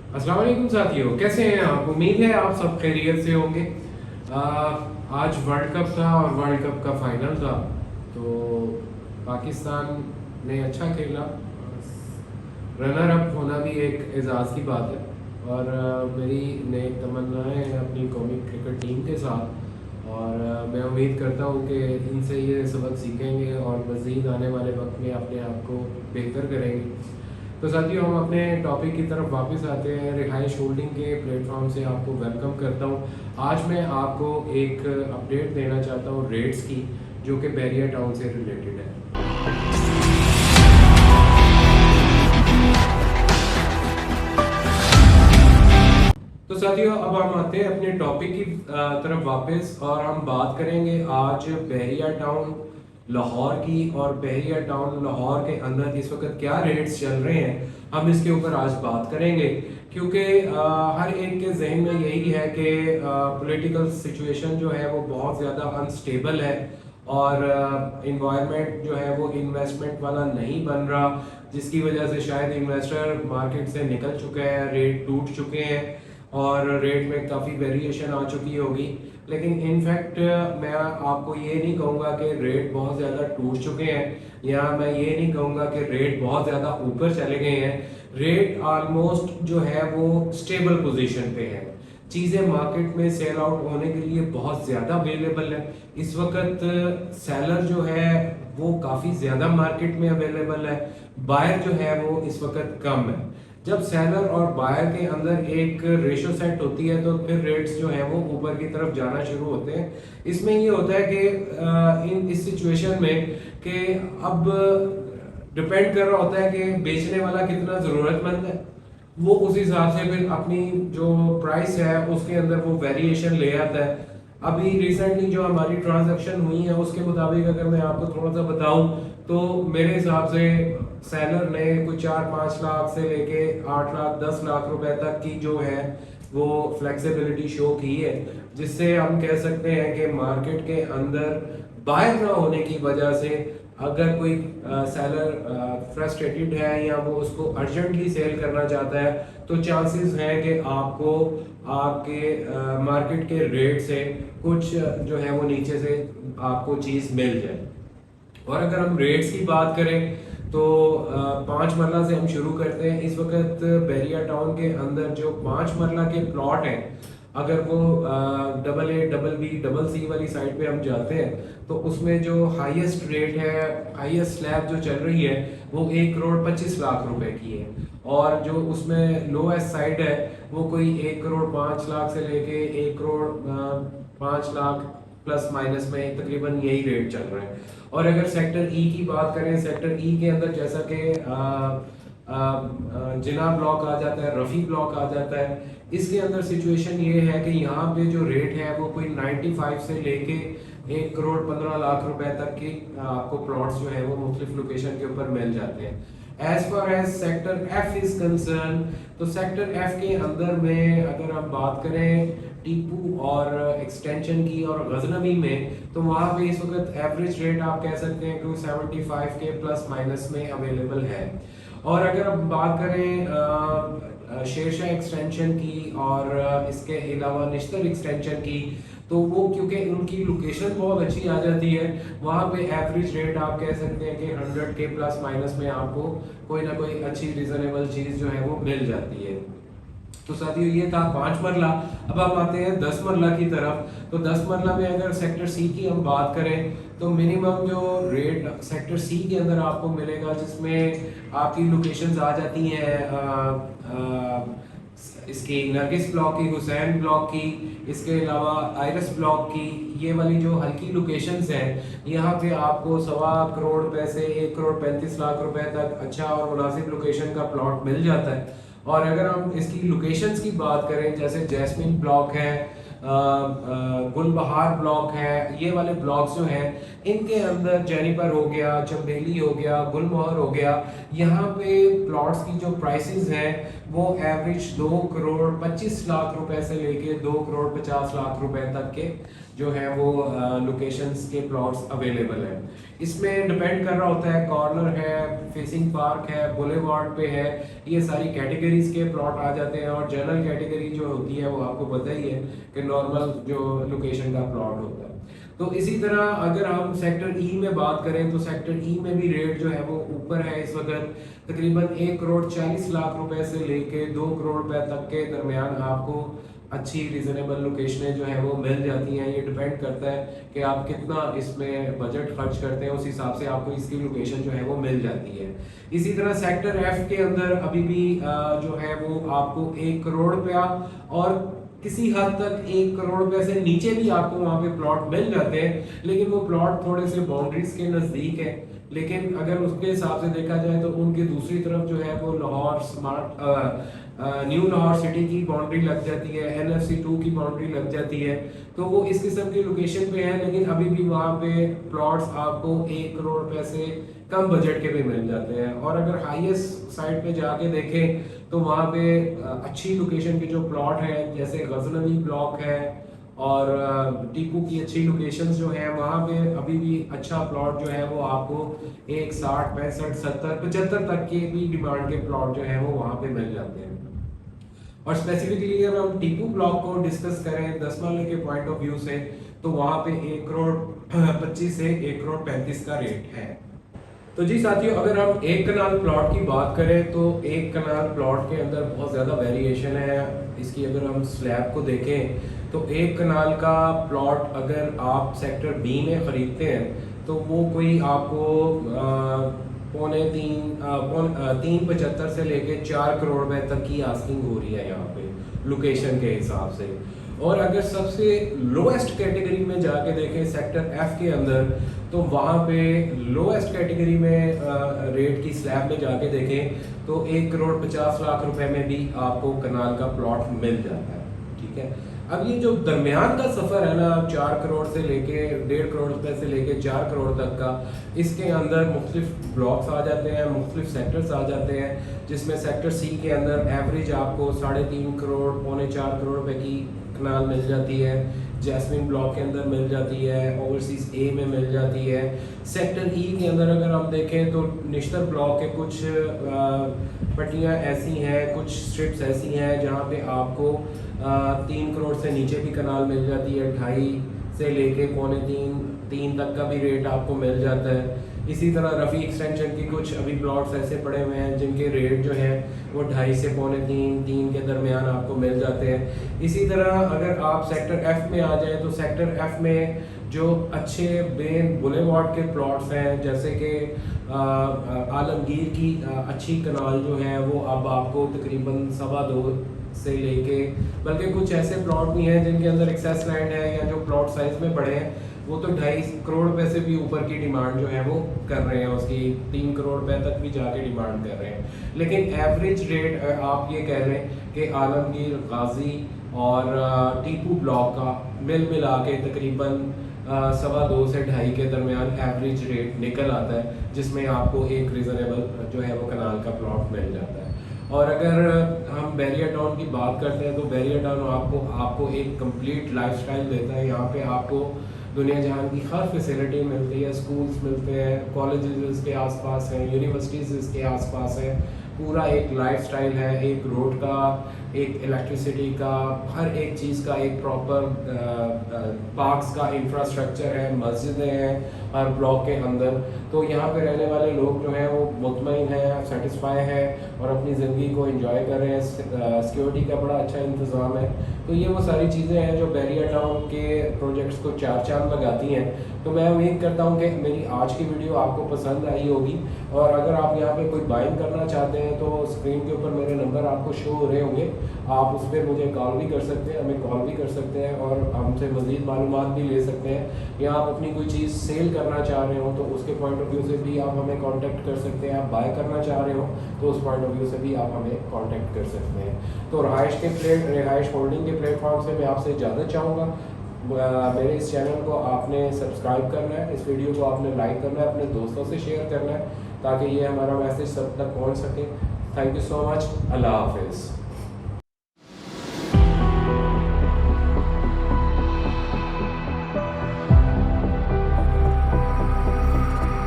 अस्सलाम वालेकुम साथियों, कैसे हैं आप? उम्मीद है आप सब खैरियत से होंगे। आज वर्ल्ड कप था और वर्ल्ड कप का फाइनल था, तो पाकिस्तान ने अच्छा खेला। रनर अप होना भी एक एजाज़ की बात है और मेरी नेक तमन्नाएं हैं अपनी कौमी क्रिकेट टीम के साथ। और मैं उम्मीद करता हूं कि इनसे ये सबक सीखेंगे और मज़ीद आने वाले वक्त में अपने आप को बेहतर करेंगे। तो साथियों, हम अपने टॉपिक की तरफ वापस आते हैं। रिहाइश होल्डिंग के प्लेटफॉर्म से आपको वेलकम करता हूं। आज मैं आपको एक अपडेट देना चाहता हूं रेट्स की, जो कि बैरिया टाउन से रिलेटेड है। तो साथियों, अब हम आते हैं अपने टॉपिक की तरफ वापस और हम बात करेंगे आज बहरिया टाउन लाहौर की। और बहरिया टाउन लाहौर के अंदर इस वक्त क्या रेट्स चल रहे हैं, हम इसके ऊपर आज बात करेंगे। क्योंकि हर एक के जहन में यही है कि पॉलिटिकल सिचुएशन जो है वो बहुत ज़्यादा अनस्टेबल है और इन्वायरमेंट जो है वो इन्वेस्टमेंट वाला नहीं बन रहा, जिसकी वजह से शायद इन्वेस्टर मार्केट से निकल चुके हैं, रेट टूट चुके हैं और रेट में काफ़ी वेरिएशन आ चुकी होगी। लेकिन इनफैक्ट मैं आपको ये नहीं कहूँगा कि रेट बहुत ज़्यादा टूट चुके हैं, या मैं ये नहीं कहूँगा कि रेट बहुत ज़्यादा ऊपर चले गए हैं। रेट ऑलमोस्ट जो है वो स्टेबल पोजीशन पे है। चीज़ें मार्केट में सेल आउट होने के लिए बहुत ज़्यादा अवेलेबल है। इस वक्त सेलर जो है वो काफ़ी ज़्यादा मार्केट में अवेलेबल है, बायर जो है वो इस वक्त कम है। जब सेलर और बायर के अंदर एक रेशो सेट होती है तो फिर रेट्स जो है वो ऊपर की तरफ जाना शुरू होते हैं। इसमें ये होता है कि इस सिचुएशन में कि अब डिपेंड कर रहा होता है कि बेचने वाला कितना ज़रूरतमंद है, वो उस हिसाब से फिर अपनी जो प्राइस है उसके अंदर वो वेरिएशन ले आता है। अभी रिसेंटली जो हमारी ट्रांजैक्शन हुई है उसके मुताबिक अगर मैं आपको थोड़ा सा बताऊं, तो मेरे हिसाब से सेलर ने कुछ 4-5 लाख से लेके 8 लाख 10 लाख रुपए तक की जो है वो फ्लेक्सिबिलिटी शो की है, जिससे हम कह सकते हैं कि मार्केट के अंदर बाय ना होने की वजह से अगर कोई सेलर फ्रस्ट्रेटेड है या वो उसको अर्जेंटली सेल करना चाहता है, तो चांसेस हैं कि आपको आपके मार्केट के रेट से कुछ जो है वो नीचे से आपको चीज़ मिल जाए। और अगर हम रेट्स की बात करें तो 5 मरला से हम शुरू करते हैं। इस वक्त बैरिया टाउन के अंदर जो 5 मरला के प्लॉट हैं, अगर वो AA, BB, CC वाली साइड पे हम जाते हैं तो उसमें जो हाईएस्ट रेट है, हाईएस्ट स्लैब जो चल रही है वो 1 करोड़ 25 लाख रुपए की है। और जो उसमें लोएस्ट साइड है वो कोई 1 करोड़ 5 लाख से लेके 1 करोड़ 5 लाख प्लस माइनस में तकरीबन यही रेट चल रहा है। और अगर सेक्टर ई की बात करें, सेक्टर ई के अंदर जैसा कि जिना ब्लॉक आ जाता है, रफ़ी ब्लॉक आ जाता है, इसके अंदर सिचुएशन ये है कि यहाँ पे जो रेट है वो कोई 95 से लेके 1 करोड़ 15 लाख रुपए तक की आपको प्लॉट्स जो है वो मुख्तलिफ लोकेशन के ऊपर मिल जाते हैं। As far as sector F is concern, तो सेक्टर एफ के अंदर में अगर हम बात करें टीपू और एक्सटेंशन की और गजनवी में, तो वहाँ पे इस वक्त एवरेज रेट आप कह सकते हैं कि 75 के प्लस माइनस में अवेलेबल है। और अगर हम बात करें शेरशाह एक्सटेंशन की और इसके अलावा निश्तर एक्सटेंशन की, तो वो क्योंकि उनकी लोकेशन बहुत अच्छी आ जाती है, वहाँ पे एवरेज रेट आप कह सकते हैं कि 100 के प्लस माइनस में आपको कोई ना कोई अच्छी रिजनेबल चीज़ जो है वो मिल जाती है। तो साथियों, ये था 5 मरला। अब हम आते हैं 10 मरला की तरफ। तो 10 मरला में अगर सेक्टर सी की हम बात करें तो मिनिमम जो रेट सेक्टर सी के अंदर आपको मिलेगा, जिसमें आपकी लोकेशंस आ जाती हैं इसकी नरगिस ब्लॉक की, हुसैन ब्लॉक की, इसके अलावा आयरस ब्लॉक की। ये वाली जो हल्की लोकेशंस हैं, यहाँ पे आपको 1.25 करोड़ रुपए से 1 करोड़ 35 लाख रुपए तक अच्छा और मुनासिब लोकेशन का प्लॉट मिल जाता है। और अगर हम इसकी लोकेशंस की बात करें, जैसे जैस्मिन ब्लॉक है, गुलबहार ब्लॉक है, ये वाले ब्लॉक्स जो हैं इनके अंदर जेनिपर हो गया, चमेली हो गया, गुलमोहर हो गया, यहाँ पे प्लॉट्स की जो प्राइसेस हैं वो एवरेज 2 करोड़ 25 लाख रुपए से लेके 2 करोड़ 50 लाख रुपए तक के जो है वो लोकेशंस के प्लॉट्स अवेलेबल हैं। इसमें डिपेंड कर रहा होता है, कॉर्नर है, फेसिंग पार्क है, बुलेवार्ड पे है, ये सारी कैटेगरीज के प्लॉट आ जाते हैं। और जनरल कैटेगरी जो होती है वो आपको पता ही है कि नॉर्मल जो लोकेशन का प्लॉट होता है। तो इसी तरह अगर हम सेक्टर ई में बात करें तो सेक्टर ई में भी रेट जो है वो ऊपर है इस वक्त, तकरीबन 1 करोड़ 40 लाख रुपए से लेके 2 करोड़ रुपए तक के दरमियान आपको अच्छी रिजनेबल लोकेशनें जो है वो मिल जाती हैं। ये डिपेंड करता है कि आप कितना इसमें बजट खर्च करते हैं, उस हिसाब से आपको इसकी लोकेशन जो है वो मिल जाती है। इसी तरह सेक्टर एफ के अंदर अभी भी जो है वो आपको 1 करोड़ रुपया और किसी हद तक 1 करोड़ रुपए से नीचे भी आपको वहां पे प्लॉट मिल जाते हैं, लेकिन वो प्लॉट थोड़े से बाउंड्रीज के नजदीक है। लेकिन अगर उसके हिसाब से देखा जाए तो उनकी दूसरी तरफ जो है वो Lahore smart new Lahore city की बाउंड्री लग जाती है, NFC2 की बाउंड्री लग जाती है। तो वो इस किस्म की लोकेशन पे है, लेकिन अभी भी वहाँ पे प्लॉट्स आपको 1 करोड़ रुपए से कम बजट के भी मिल जाते हैं। और अगर हाईएस्ट साइड पे जाके देखें तो वहाँ पे अच्छी लोकेशन के जो प्लॉट हैं, जैसे गजनवी ब्लॉक है और टीपू की अच्छी लोकेशंस जो हैं, वहाँ पे अभी भी अच्छा प्लॉट जो है वो आपको 160 65 70 75 तक के भी डिमांड के प्लॉट जो है वो वहाँ पे मिल जाते हैं। और स्पेसिफिकली अगर हम टीपू ब्लॉक को डिस्कस करें 10 माले के पॉइंट ऑफ व्यू से, तो वहाँ पे 1 करोड़ 25 से 1 करोड़ 35 का रेट है। तो जी साथियों, अगर हम एक कनाल प्लॉट की बात करें तो एक कनाल प्लॉट के अंदर बहुत ज़्यादा वेरिएशन है इसकी। अगर हम स्लैब को देखें तो एक कनाल का प्लॉट अगर आप सेक्टर बी में ख़रीदते हैं तो वो कोई आपको 3.75 से लेके 4 करोड़ रुपए तक की आस्किंग हो रही है यहाँ पे लोकेशन के हिसाब से। और अगर सबसे लोएस्ट कैटेगरी में जाके देखें सेक्टर एफ के अंदर, तो वहाँ पे लोएस्ट कैटेगरी में रेट की स्लैब में जाके देखें तो 1 करोड़ 50 लाख रुपए में भी आपको कनाल का प्लॉट मिल जाता है। ठीक है, अब ये जो दरमियान का सफ़र है ना, 4 करोड़ से लेके 1.5 करोड़ रुपए से लेके 4 करोड़ तक का, इसके अंदर मुख्तलिफ ब्लॉक्स आ जाते हैं, मुख्तलिफ सेक्टर्स आ जाते हैं, जिसमें सेक्टर सी के अंदर एवरेज आपको 3.5 करोड़ 3.25 करोड़ रुपए की कनाल मिल जाती है, जैस्मिन ब्लॉक के अंदर मिल जाती है, ओवरसीज ए में मिल जाती है। सेक्टर ई के अंदर अगर हम देखें तो निश्तर ब्लॉक के कुछ पट्टियाँ ऐसी हैं, कुछ स्ट्रिप्स ऐसी हैं जहाँ पे आपको 3 करोड़ से नीचे भी कनाल मिल जाती है, 2.5 से लेके 3.25 तक का भी रेट आपको मिल जाता है। इसी तरह रफ़ी एक्सटेंशन की कुछ अभी प्लॉट्स ऐसे पड़े हुए हैं जिनके रेट जो हैं वो 2.5 से 3.25 के दरमियान आपको मिल जाते हैं। इसी तरह अगर आप सेक्टर एफ में आ जाएं तो सेक्टर एफ में जो अच्छे बेन बुलेवार्ड के प्लॉट्स हैं, जैसे कि आलमगीर की अच्छी कनाल जो है वो अब आपको तकरीबन 2.25 से लेके, बल्कि कुछ ऐसे प्लॉट भी हैं जिनके अंदर एक्सेस लैंड है या जो प्लॉट साइज में बड़े हैं वो तो 2.5 करोड़ रुपए से भी ऊपर की डिमांड जो है वो कर रहे हैं, उसकी 3 करोड़ रुपए तक भी जाके डिमांड कर रहे हैं। लेकिन एवरेज रेट आप ये कह रहे हैं कि आलमगीर, गाजी और टीपू ब्लॉक का मिला के तकरीबन 2.25 से 2.5 के दरमियान एवरेज रेट निकल आता है, जिसमें आपको एक रीज़नेबल जो है वो कनाल का प्लॉट मिल जाता है। और अगर हम बैरिया टाउन की बात करते हैं तो बैरिया टाउन आपको एक कंप्लीट लाइफस्टाइल देता है। यहाँ पे आपको दुनिया जहान की हर फैसिलिटी मिलती है, स्कूल्स मिलते हैं, कॉलेजेस इसके आसपास हैं, यूनिवर्सिटीज़ इसके आसपास हैं, पूरा एक लाइफस्टाइल है, एक रोड का, एक इलेक्ट्रिसिटी का, हर एक चीज़ का एक प्रॉपर पार्क्स का इंफ्रास्ट्रक्चर है, मस्जिदें हैं हर ब्लॉक के अंदर। तो यहाँ पे रहने वाले लोग जो हैं वो मुतमईन हैं, सेटिस्फाई हैं और अपनी ज़िंदगी को एंजॉय कर रहे हैं। सिक्योरिटी का बड़ा अच्छा इंतज़ाम है। तो ये वो सारी चीज़ें हैं जो बैरिया टाउन के प्रोजेक्ट्स को 4 चांद लगाती हैं। तो मैं उम्मीद करता हूँ कि मेरी आज की वीडियो आपको पसंद आई होगी। और अगर आप यहाँ पे कोई बाइंग करना चाहते हैं तो स्क्रीन के ऊपर मेरे नंबर आपको शो हो रहे होंगे, आप उस पर मुझे कॉल भी कर सकते हैं, हमें कॉल भी कर सकते हैं और हमसे मज़ीद मालूमात भी ले सकते हैं। या आप अपनी कोई चीज़ सेल करना चाह रहे हो तो उसके पॉइंट ऑफ व्यू से भी आप हमें कांटेक्ट कर सकते हैं। आप बाय करना चाह रहे हो तो उस पॉइंट ऑफ व्यू से भी आप हमें कांटेक्ट कर सकते हैं। तो रिहाइश होल्डिंग के प्लेटफॉर्म से मैं आपसे इजाज़त चाहूँगा। मेरे इस चैनल को आपने सब्सक्राइब करना है, इस वीडियो को आपने लाइक करना है, अपने दोस्तों से शेयर करना है ताकि ये हमारा मैसेज सब तक पहुँच सके। थैंक यू सो मच, अल्लाह हाफिज़।